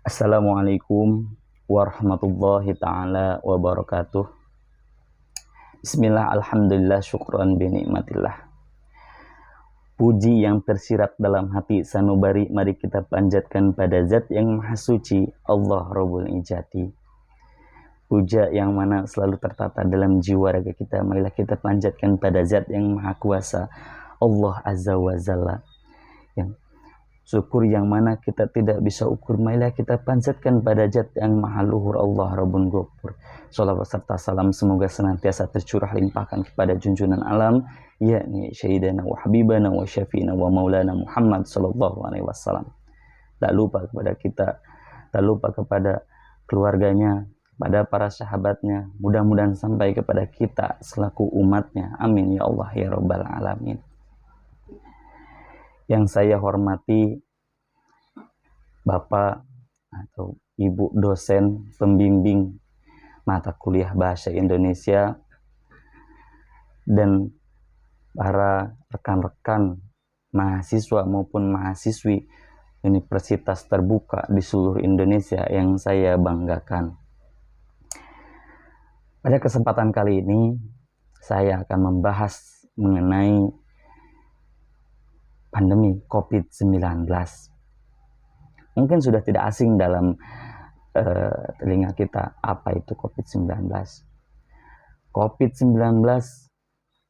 Assalamualaikum warahmatullahi ta'ala wabarakatuh. Bismillah, alhamdulillah, syukran binikmatillah. Puji yang tersirat dalam hati sanubari, mari kita panjatkan pada zat yang maha suci, Allah Rabbul Ijati. Puja yang mana selalu tertata dalam jiwa raga kita, marilah kita panjatkan pada zat yang maha kuasa, Allah Azza wa Jalla. Yang syukur yang mana kita tidak bisa ukur, marilah kita panjatkan pada zat yang maha luhur, Allah Rabbun Ghafur. Shalawat serta salam semoga senantiasa tercurah limpahkan kepada junjungan alam, yakni Sayyidina wa Habibana wa Syafi'ina wa Maulana Muhammad sallallahu alaihi wasallam. Tak lupa kepada kita, tak lupa kepada keluarganya, pada para sahabatnya, mudah-mudahan sampai kepada kita selaku umatnya. Amin ya Allah ya Rabbal Alamin. Yang saya hormati Bapak atau Ibu dosen pembimbing mata kuliah Bahasa Indonesia dan para rekan-rekan mahasiswa maupun mahasiswi universitas terbuka di seluruh Indonesia yang saya banggakan. Pada kesempatan kali ini saya akan membahas mengenai pandemi COVID-19. Mungkin sudah tidak asing dalam telinga kita apa itu COVID-19. COVID-19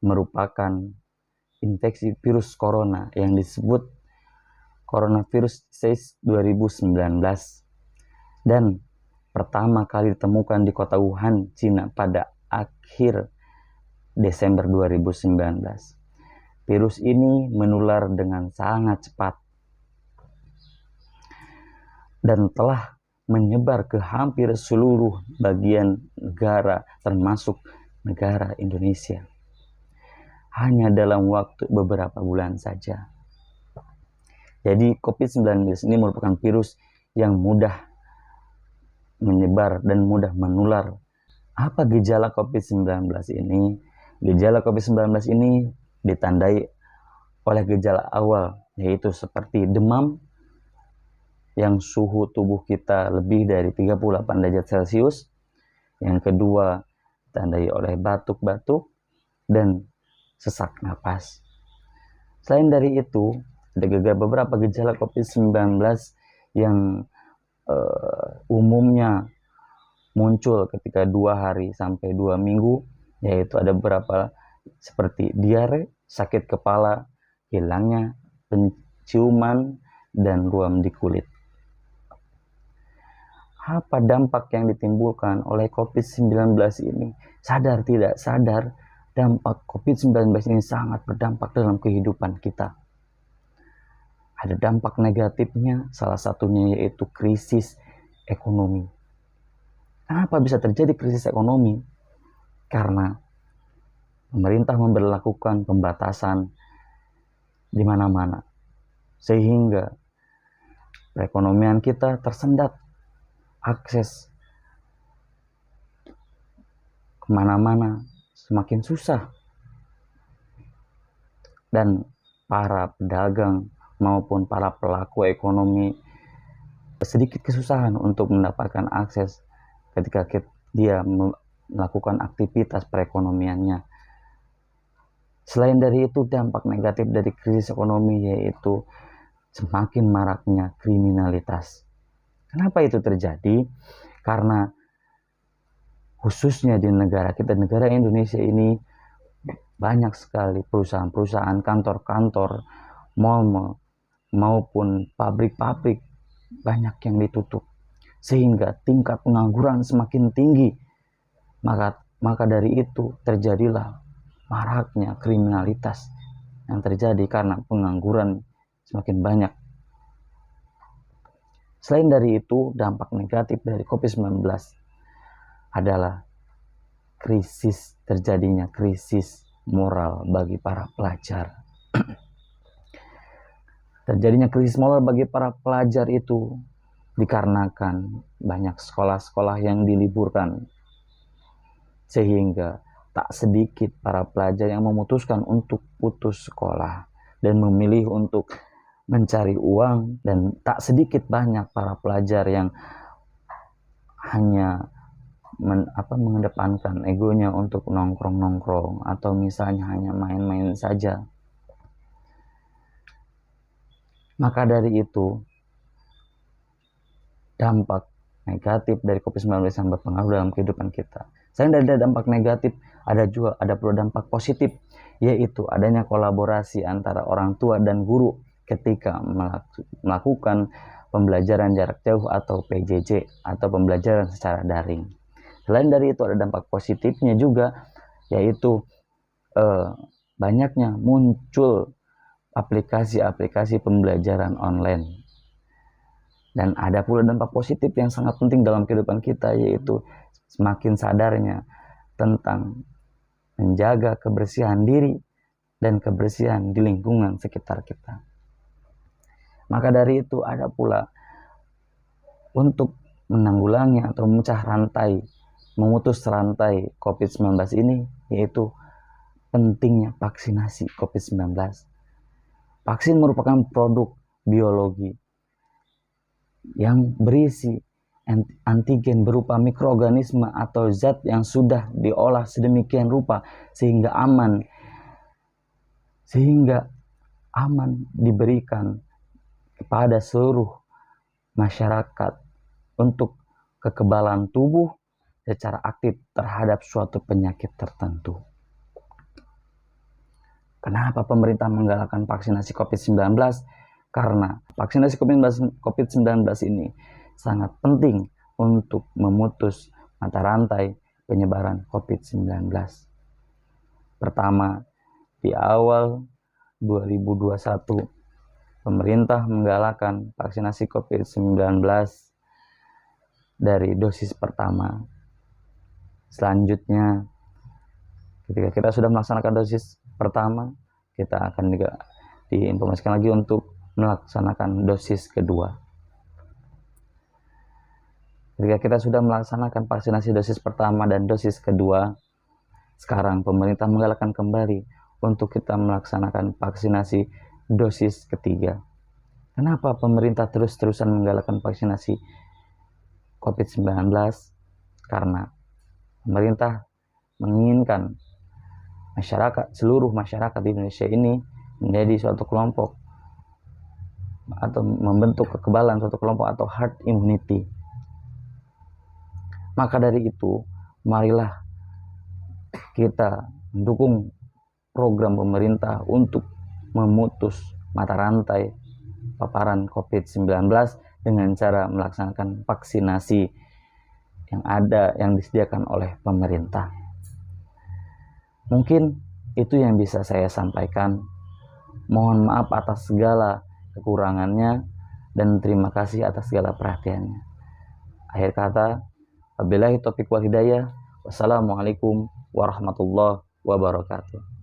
merupakan infeksi virus corona yang disebut coronavirus disease 2019 dan pertama kali ditemukan di kota Wuhan, Cina pada akhir Desember 2019. Virus ini menular dengan sangat cepat dan telah menyebar ke hampir seluruh bagian negara termasuk negara Indonesia. Hanya dalam waktu beberapa bulan saja. Jadi COVID-19 ini merupakan virus yang mudah menyebar dan mudah menular. Apa gejala COVID-19 ini? Gejala COVID-19 ini ditandai oleh gejala awal, yaitu seperti demam yang suhu tubuh kita lebih dari 38 derajat Celcius. Yang kedua, ditandai oleh batuk-batuk dan sesak napas. Selain dari itu, ada beberapa gejala COVID-19 yang umumnya muncul ketika 2 hari sampai 2 minggu, yaitu ada beberapa seperti diare, sakit kepala, hilangnya penciuman, dan ruam di kulit. Apa dampak yang ditimbulkan oleh COVID-19 ini? Sadar tidak sadar, dampak COVID-19 ini sangat berdampak dalam kehidupan kita. Ada dampak negatifnya, salah satunya yaitu krisis ekonomi. Kenapa bisa terjadi krisis ekonomi? Karena pemerintah memberlakukan pembatasan di mana-mana, sehingga perekonomian kita tersendat, akses kemana-mana semakin susah, dan para pedagang maupun para pelaku ekonomi sedikit kesusahan untuk mendapatkan akses ketika dia melakukan aktivitas perekonomiannya. Selain dari itu, dampak negatif dari krisis ekonomi yaitu semakin maraknya kriminalitas. Kenapa itu terjadi? Karena khususnya di negara kita, negara Indonesia ini, banyak sekali perusahaan-perusahaan, kantor-kantor, mal-mal, maupun pabrik-pabrik banyak yang ditutup, sehingga tingkat pengangguran semakin tinggi. Maka dari itu terjadilah maraknya kriminalitas yang terjadi karena pengangguran semakin banyak. Selain dari itu, dampak negatif dari COVID-19 adalah terjadinya krisis moral bagi para pelajar. Terjadinya krisis moral bagi para pelajar itu dikarenakan banyak sekolah-sekolah yang diliburkan, sehingga tak sedikit para pelajar yang memutuskan untuk putus sekolah dan memilih untuk mencari uang, dan tak sedikit banyak para pelajar yang hanya mengedepankan egonya untuk nongkrong-nongkrong atau misalnya hanya main-main saja. Maka dari itu, dampak negatif dari COVID-19 yang berpengaruh dalam kehidupan kita. Selain dari dampak negatif, ada pula dampak positif, yaitu adanya kolaborasi antara orang tua dan guru ketika melakukan pembelajaran jarak jauh atau PJJ atau pembelajaran secara daring. Selain dari itu, ada dampak positifnya juga, yaitu banyaknya muncul aplikasi-aplikasi pembelajaran online. Dan ada pula dampak positif yang sangat penting dalam kehidupan kita, yaitu semakin sadarnya tentang menjaga kebersihan diri dan kebersihan di lingkungan sekitar kita. Maka dari itu, ada pula untuk menanggulangi atau memutus rantai COVID-19 ini, yaitu pentingnya vaksinasi COVID-19. Vaksin merupakan produk biologi yang berisi antigen berupa mikroorganisme atau zat yang sudah diolah sedemikian rupa sehingga aman diberikan kepada seluruh masyarakat untuk kekebalan tubuh secara aktif terhadap suatu penyakit tertentu. Kenapa pemerintah menggalakkan vaksinasi COVID-19? Karena vaksinasi COVID-19 ini sangat penting untuk memutus mata rantai penyebaran COVID-19. Pertama, di awal 2021, pemerintah menggalakkan vaksinasi COVID-19 dari dosis pertama. Selanjutnya, ketika kita sudah melaksanakan dosis pertama, kita akan juga diinformasikan lagi untuk melaksanakan dosis kedua. Ketika kita sudah melaksanakan vaksinasi dosis pertama dan dosis kedua, sekarang pemerintah menggalakkan kembali untuk kita melaksanakan vaksinasi dosis ketiga. Kenapa pemerintah terus-terusan menggalakkan vaksinasi COVID-19? Karena pemerintah menginginkan seluruh masyarakat di Indonesia ini menjadi suatu kelompok atau membentuk kekebalan suatu kelompok atau herd immunity. Maka dari itu, marilah kita mendukung program pemerintah untuk memutus mata rantai paparan COVID-19 dengan cara melaksanakan vaksinasi yang disediakan oleh pemerintah. Mungkin itu yang bisa saya sampaikan. Mohon maaf atas segala kekurangannya dan terima kasih atas segala perhatiannya. Akhir kata, wabillahi taufiq wal hidayah. Wassalamualaikum warahmatullahi wabarakatuh.